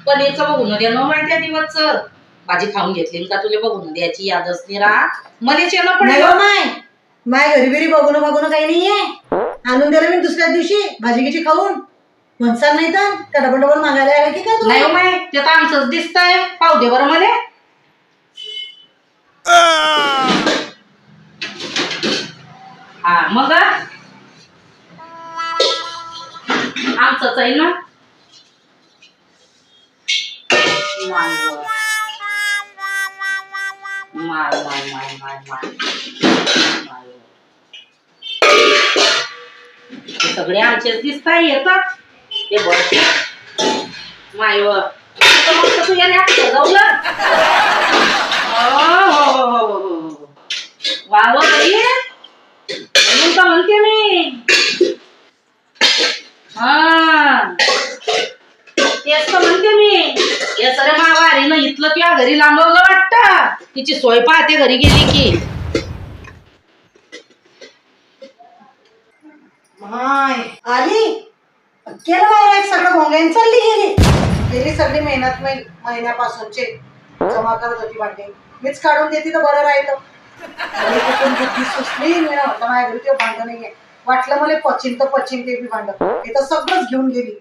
पनीरचं बघून दे ना माहिती दिवसच भाजी खाऊन घेतली का तुला बघून द्यायची यादच नाही राहा मलाच येणं नाही पडेल. हो माय घरी बिरी बघून काही नाहीये. आणून दिलं मी दुसऱ्या दिवशी भाजी गिची खाऊन म्हणसाल नाही तर डबल डबल मागायला यायला की काय नाही हो माय ते तर आमचंच दिसतंय पाहू दे बरं मला. हा मग आमचंच आहे ना. माय माय माय माय माय माय सगळे आमचेच दिसताय येतात ते बघ माय मस्त तू याने सजवलं. वाव बाई म्हणून तर म्हणते मी. हा तेच तर म्हणते मी या सर मावारीनं इथलं तुझ्या घरी लांबवलं वाटतं. तिची सोय पाहते घरी गेली की. माय आली केलं बाहेर एक सगळं भोंग्यान चालली गेली सगळी मेहनत महिन्यापासूनचे जमा करत होती भांडे मीच काढून देते तर बरं राहिलं. बुद्धी सुचली मी म्हटलं माझ्या घरी ते भांडं नाहीये वाटलं मला पचिन ते बी भांडं हे तर सगळंच घेऊन गेली.